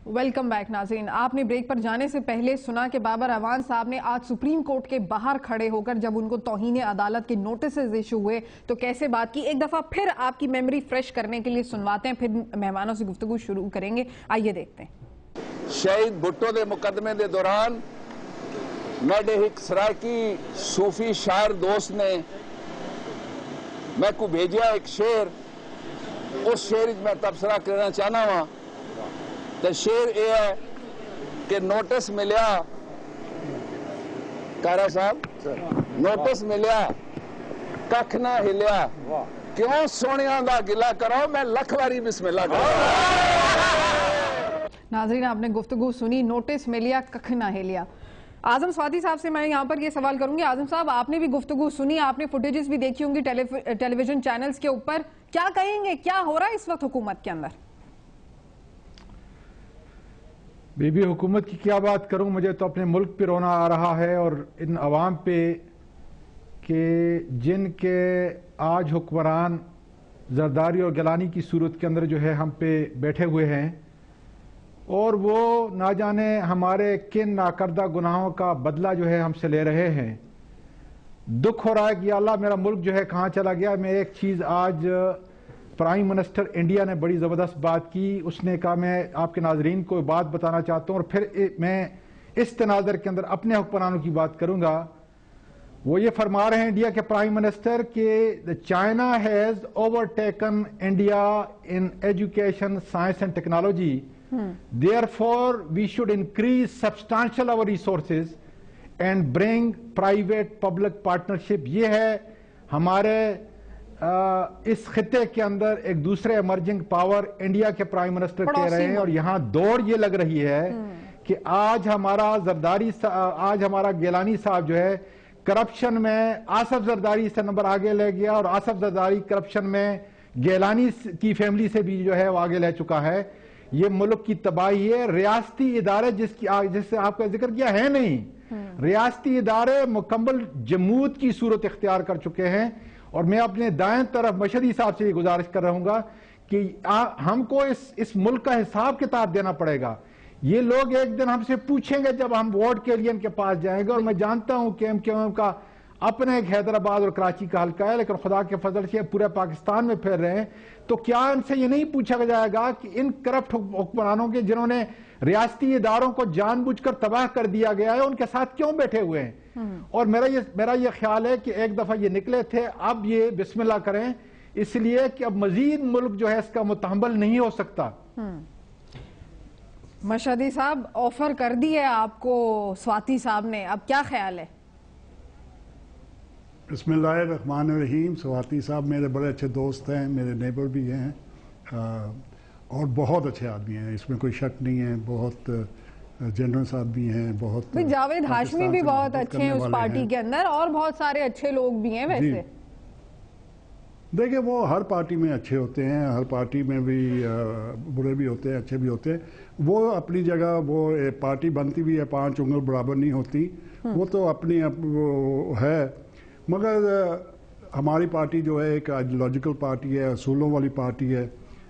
Welcome back नाज़रीन। आपने break पर जाने से पहले सुना कि बाबर अवान साहब ने आज सुप्रीम कोर्ट के बाहर खड़े होकर जब उनको तौहीन अदालत के नोटिसेज इशू हुए तो कैसे बात की। एक दफा फिर आपकी मेमोरी फ्रेश करने के लिए सुनवाते हैं, फिर मेहमानों से गुफ्तगू शुरू करेंगे। आइए देखते हैं। शहीद भुट्टो के मुकदमे के दौरान मेरे एक सराकी सूफी शायर दोस्त ने मैं को भेजा एक शेर, उस शेर मैं तबसरा करना चाहना वा। तो शेर यह है कि नोटिस मिलिया कारा साहब, नोटिस मिलिया कख ना हिलिया, क्यों सोनिया दा गिला करो, मैं लख वारी बिस्मिल्लाह करो। नाज़रीन आपने गुफ्तगू सुनी, नोटिस मिलिया कख ना हिलिया। आजम स्वाति साहब से मैं यहाँ पर ये सवाल करूंगी। आजम साहब, आपने भी गुफ्तगू सुनी, आपने फुटेजेस भी देखी होंगी टेलीविजन चैनल्स के ऊपर, क्या कहेंगे, क्या हो रहा है इस वक्त हुकूमत के अंदर? बीबी हुकूमत की क्या बात करूं, मुझे तो अपने मुल्क पे रोना आ रहा है और इन अवाम पे कि जिनके आज हुक्मरान जरदारी और गिलानी की सूरत के अंदर जो है हम पे बैठे हुए हैं और वो ना जाने हमारे किन नाकर्दा गुनाहों का बदला जो है हमसे ले रहे हैं। दुख हो रहा है कि अल्लाह मेरा मुल्क जो है कहाँ चला गया। मैं एक चीज़ आज प्राइम मिनिस्टर इंडिया ने बड़ी ज़बरदस्त बात की, उसने कहा, मैं आपके नाजरीन को बात बताना चाहता हूँ और फिर मैं इस तनाज़र के अंदर अपने हुक्मरानों की बात करूँगा। वो ये फरमा रहे हैं इंडिया के प्राइम मिनिस्टर कि China has overtaken India in education, science and technology, therefore we should increase substantial our resources and bring private public partnership. ये है हमारे इस खिते के अंदर एक दूसरे इमर्जिंग पावर इंडिया के प्राइम मिनिस्टर कह रहे हैं। और यहां दौड़ ये लग रही है कि आज हमारा जरदारी, आज हमारा गिलानी साहब जो है करप्शन में आसफ जरदारी से नंबर आगे ले गया और आसफ जरदारी करप्शन में गिलानी की फैमिली से भी जो है वो आगे ले चुका है। ये मुल्क की तबाही है। रियासती इदारे जिससे आपका जिक्र किया है नहीं, रियासती इदारे मुकम्मल जमूद की सूरत इख्तियार कर चुके हैं। और मैं अपने दाएं तरफ मशहदी साहब से ये गुजारिश कर रहूंगा कि हमको इस मुल्क का हिसाब किताब देना पड़ेगा। ये लोग एक दिन हमसे पूछेंगे जब हम वोट के लिए इनके पास जाएंगे। और मैं जानता हूं कि एमक्यूएम का अपने एक हैदराबाद और कराची का हल्का है, लेकिन खुदा के फजल से पूरे पाकिस्तान में फैल रहे हैं। तो क्या इनसे ये नहीं पूछा जाएगा कि इन करप्ट हुक्मरानों के जिन्होंने रियासती इदारों को जानबूझकर तबाह कर दिया गया है, उनके साथ क्यों बैठे हुए हैं? और मेरा ये ख्याल है कि एक दफा ये निकले थे, अब ये बिस्मिल्लाह करें, इसलिए कि अब मजीद मुल्क जो है इसका मुतहम्मल नहीं हो सकता। मशहदी साहब, ऑफर कर दी है आपको स्वाति साहब ने, अब क्या ख्याल है? बिस्मिल्लाहिर्रहमानिर्रहीम। स्वाति साहब मेरे बड़े अच्छे दोस्त हैं, मेरे नेबर भी हैं और बहुत अच्छे आदमी हैं, इसमें कोई शक नहीं है। बहुत जनरस आदमी हैं, बहुत। जावेद हाशमी भी बहुत अच्छे हैं उस पार्टी के अंदर, और बहुत सारे अच्छे लोग भी हैं। वैसे देखिए, वो हर पार्टी में अच्छे होते हैं, हर पार्टी में भी बुरे भी होते हैं, अच्छे भी होते हैं। वो अपनी जगह, वो पार्टी बनती भी है, 5 उंगल बराबर नहीं होती, वो तो अपनी वो है। मगर हमारी पार्टी जो है एक आइडियोलॉजिकल पार्टी है, असूलों वाली पार्टी है,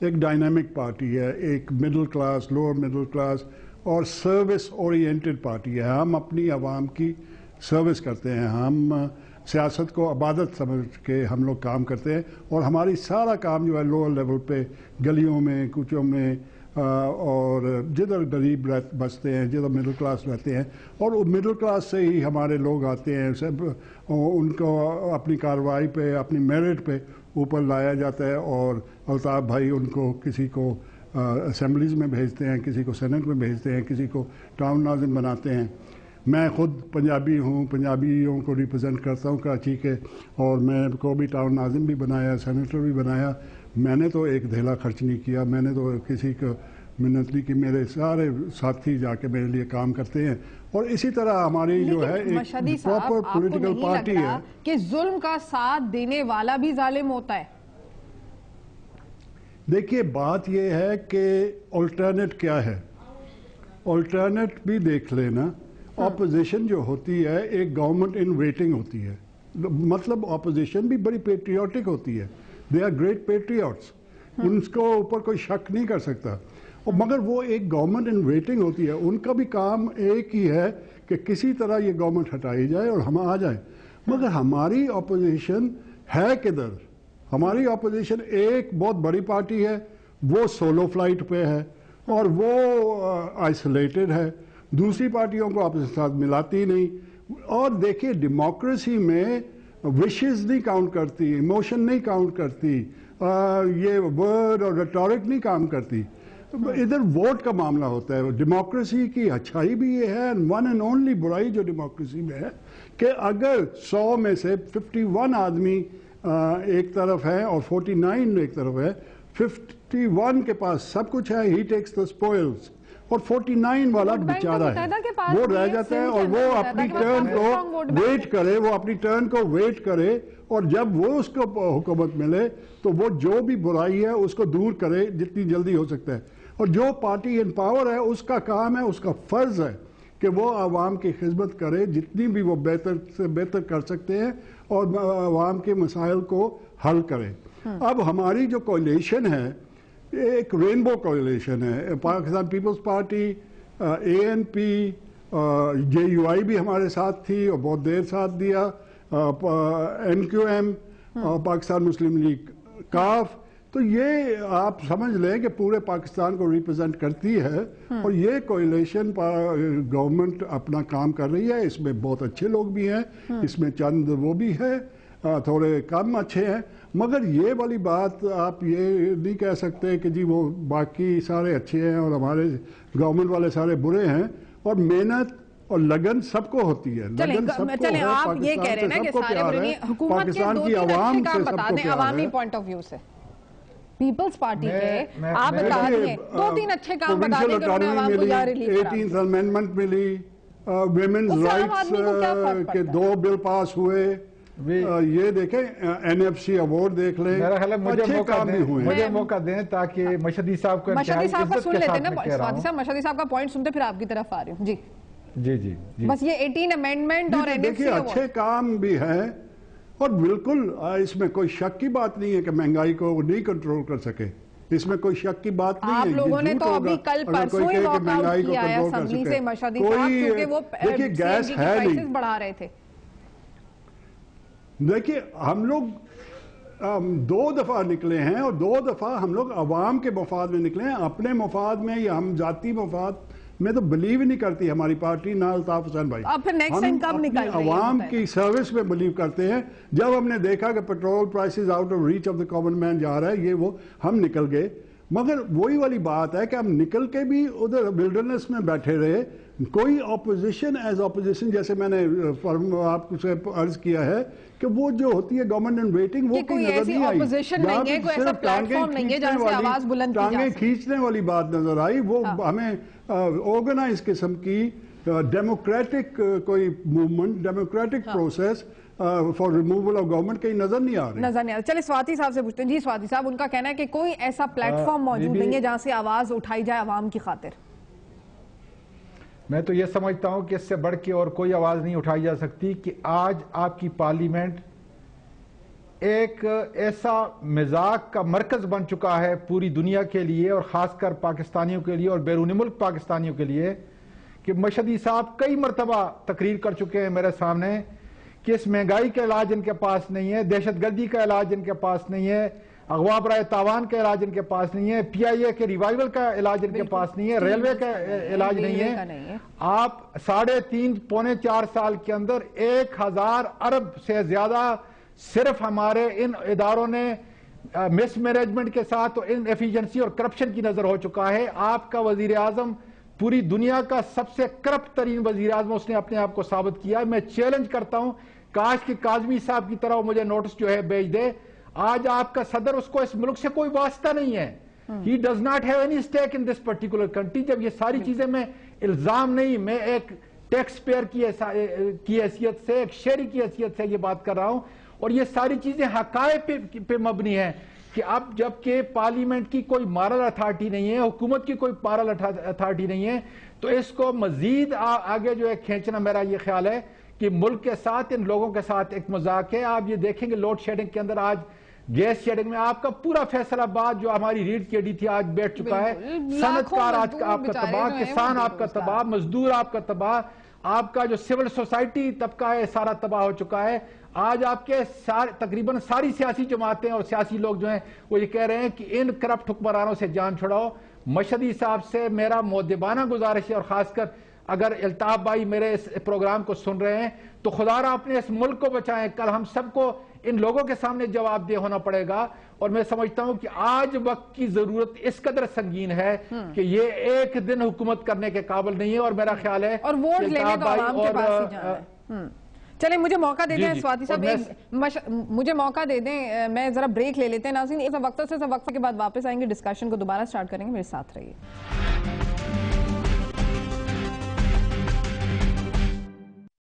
एक डायनामिक पार्टी है, एक middle class, lower middle class और सर्विस ओरिएंटेड पार्टी है। हम अपनी आवाम की सर्विस करते हैं, हम सियासत को इबादत समझ के हम लोग काम करते हैं। और हमारी सारा काम जो है लोअर लेवल पे, गलियों में, कुचों में और जिधर गरीब बसते हैं, जिधर मिडिल क्लास रहते हैं, और मिडिल क्लास से ही हमारे लोग आते हैं। सब उनको अपनी कार्रवाई पे, अपनी मेरिट पे ऊपर लाया जाता है। और अल्ताफ़ भाई उनको किसी को असेंबलीज़ में भेजते हैं, किसी को सेनेट में भेजते हैं, किसी को टाउन नाज़िम बनाते हैं। मैं ख़ुद पंजाबी हूँ, पंजाबियों को रिप्रेजेंट करता हूँ कराची के, और मैं को भी टाउन नाज़िम भी बनाया, सेनेटर भी बनाया। मैंने तो एक धेला खर्च नहीं किया, मैंने तो किसी को मिन्नत नहीं की। मेरे सारे साथी जाके मेरे लिए काम करते हैं। और इसी तरह हमारी जो है एक प्रॉपर पॉलिटिकल पार्टी है कि जुल्म का साथ देने वाला भी जालिम होता है। देखिए, बात यह है कि अल्टरनेट क्या है, अल्टरनेट भी देख लेना। ऑपोजिशन जो होती है एक गवर्नमेंट इन वेटिंग होती है, मतलब ऑपोजिशन भी बड़ी पेट्रियाटिक होती है। दे आर ग्रेट पेट्रियट्स, उनको ऊपर कोई शक नहीं कर सकता। और मगर वो एक गवर्नमेंट इन वेटिंग होती है, उनका भी काम एक ही है कि किसी तरह ये गवर्नमेंट हटाई जाए और हम आ जाए। मगर हमारी ऑपोजिशन है किधर? हमारी ऑपोजिशन एक बहुत बड़ी पार्टी है, वो सोलो फ्लाइट पे है और वो आइसोलेटेड है, दूसरी पार्टियों को अपने साथ मिलाती नहीं। और देखिए डेमोक्रेसी में विशेस नहीं काउंट करती, इमोशन नहीं काउंट करती, ये वर्ड और रेटोरिक नहीं काम करती, इधर वोट का मामला होता है। डेमोक्रेसी की अच्छाई भी ये है, वन एंड ओनली बुराई जो डेमोक्रेसी में है कि अगर 100 में से 51 आदमी एक तरफ है और 49 एक तरफ है, 51 के पास सब कुछ है, ही टेक्स द स्पॉइल्स, और 49 वाला बेचारा है, वो रह जाता है और वो अपनी टर्न को वेट करे, वो अपनी टर्न को वेट करे, और जब वो उसको हुकूमत मिले तो वो जो भी बुराई है उसको दूर करे जितनी जल्दी हो सकता है। और जो पार्टी इन पावर है उसका काम है, उसका फर्ज है कि वो आवाम की खिदमत करे जितनी भी वो बेहतर से बेहतर कर सकते हैं और आवाम के मसाइल को हल करे। अब हमारी जो कोalition है एक रेनबो कोalition है, पाकिस्तान पीपल्स पार्टी, ANP, JUI भी हमारे साथ थी और बहुत देर साथ दिया, NQM, पाकिस्तान मुस्लिम लीग, काफ। तो ये आप समझ लें कि पूरे पाकिस्तान को रिप्रेजेंट करती है और ये कोalition गवर्नमेंट अपना काम कर रही है। इसमें बहुत अच्छे लोग भी हैं, इसमें चंद वो भी है थोड़े कम अच्छे हैं, मगर ये वाली बात आप ये नहीं कह सकते कि जी वो बाकी सारे अच्छे हैं और हमारे गवर्नमेंट वाले सारे बुरे हैं। और मेहनत और लगन सबको होती है, लगन सबको है, आप ये कह रहे हैं ना कि सारे बुरे नहीं, हुकूमत के दो तीन अच्छे काम बता दें अवामी पॉइंट ऑफ व्यू से। पीपल्स पार्टी के आप बता दिए 2-3 अच्छे काम बता दें कि उन्होंने आवाम को या रिलीफ करा। 18th अमेंडमेंट मिली, वुमेन्स राइट्स के 2 बिल पास हुए, ये देखें, NFC अवार्ड देख लें, मेरा ख्याल है मुझे मौका दें ताकि मशहदी साहब को सुन लेते हैं ना। स्वाति साहब, मशहदी साहब का पॉइंट सुनते फिर आपकी तरफ आ रही हूँ। जी जी जी जी, बस ये 18 अमेंडमेंट और देखिए अच्छे काम भी हैं और बिल्कुल इसमें कोई शक की बात नहीं है कि महंगाई को नहीं कंट्रोल कर सके, इसमें कोई शक की बात नहीं है। आप लोगों ने तो अभी कल परसों ही वॉकआउट किया है असेंबली से मशहदी साहब, क्योंकि वो देखिए गैस है नहीं, बढ़ा रहे थे। देखिए हम लोग 2 दफा निकले हैं और 2 दफा हम लोग अवाम के मफाद में निकले हैं, अपने मफाद में या हम जाती मफाद में तो बिलीव ही नहीं करती हमारी पार्टी ना अल्ताफ हुसैन भाई। अब फिर नेक्स्ट टाइम कब निकल रही है? अवाम की सर्विस में बिलीव करते हैं। जब हमने देखा कि petrol prices out of reach of the common man जा रहा है, ये वो हम निकल गए। मगर वही वाली बात है कि हम निकल के भी उधर विल्डरनेस में बैठे रहे, कोई ऑपोजिशन एज ऑपोजिशन, जैसे मैंने आपसे अर्ज किया है कि वो जो होती है गवर्नमेंट इन वेटिंग, वो कोई ऐसी ऑपोजिशन नहीं है, कोई ऐसा प्लेटफॉर्म नहीं है जहां से आवाज बुलंद की जा सके। टांगे खींचने वाली बात नजर आई, वो हमें ऑर्गेनाइज किस्म की डेमोक्रेटिक कोई movement, democratic process for removal of government कहीं नजर नहीं आ रही। चलिए स्वाति साहब से पूछते हैं। जी स्वाति साहब, उनका कहना है कि कोई ऐसा प्लेटफॉर्म मौजूद नहीं है जहां से आवाज उठाई जाए अवाम की खातिर। मैं तो ये समझता हूं कि इससे बढ़ के और कोई आवाज नहीं उठाई जा सकती कि आज आपकी पार्लियामेंट एक ऐसा मिजाक का मरकज बन चुका है पूरी दुनिया के लिए और खासकर पाकिस्तानियों के लिए और बैरूनी मुल्क पाकिस्तानियों के लिए कि मशहदी साहब कई मरतबा तकरीर कर चुके हैं मेरे सामने कि इस महंगाई का इलाज इनके पास नहीं है, दहशतगर्दी का इलाज इनके पास नहीं है, अगवा बराए तावान का इलाज इनके पास नहीं है, PIA के रिवाइवल का इलाज इनके पास नहीं है, रेलवे का इलाज नहीं है। आप 3.5 पौने 4 साल के अंदर 1000 अरब से ज्यादा सिर्फ हमारे इन इदारों ने मिसमैनेजमेंट के साथ और इन एफिशिएंसी और करप्शन की नजर हो चुका है। आपका वजीर आजम पूरी दुनिया का सबसे करप्ट तरीन वजीर आजम उसने अपने आप को साबित किया। मैं चैलेंज करता हूं, काश कि काजमी साहब की तरह मुझे नोटिस जो है भेज दे। आज आपका सदर, उसको इस मुल्क से कोई वास्ता नहीं है, he does not have any stake in this particular country. जब ये सारी चीजें, मैं इल्जाम नहीं, मैं एक टैक्स पेयर की हैसियत से, एक शहरी की हैसियत से ये बात कर रहा हूं और ये सारी चीजें हकायक पे मबनी है कि अब जबकि पार्लियामेंट की कोई मॉरल अथॉरिटी नहीं है, हुकूमत की कोई मॉरल अथॉरिटी नहीं है, तो इसको मजीद आगे जो है खींचना, मेरा ये ख्याल है कि मुल्क के साथ, इन लोगों के साथ एक मजाक है। आप ये देखेंगे लोड शेडिंग के अंदर आज गैस शेडिंग में आपका पूरा फैसलाबाद जो हमारी रीढ़ की हड्डी थी आज बैठ चुका है। सनतकार आज आपका तबाह, किसान आपका तबाह, मजदूर आपका तबाह, आपका जो सिविल सोसाइटी तबका है सारा तबाह हो चुका है। आज आपके तकरीबन सारी सियासी जमातें और सियासी लोग जो हैं वो ये कह रहे हैं कि इन करप्ट हुक्मरानों से जान छुड़ाओ। मशहदी साहब से मेरा मुद्दबाना गुजारिश है, और खासकर अगर अल्ताफ भाई मेरे इस प्रोग्राम को सुन रहे हैं तो खुदारा अपने इस मुल्क को बचाएं। कल हम सबको इन लोगों के सामने जवाबदेह होना पड़ेगा, और मैं समझता हूं कि आज वक्त की जरूरत इस कदर संगीन है कि ये एक दिन हुकूमत करने के काबिल नहीं है। और मेरा ख्याल है और वोट लेने तो आवाम के पास ही जाना है। चलिए मुझे मौका दे दें स्वाति साहब, मुझे मौका दे दें, मैं जरा ब्रेक ले लेते हैं नाज़रीन। एक वक्त से वक्त के बाद वापस आएंगे, डिस्कशन को दोबारा स्टार्ट करेंगे, मेरे साथ रहिए।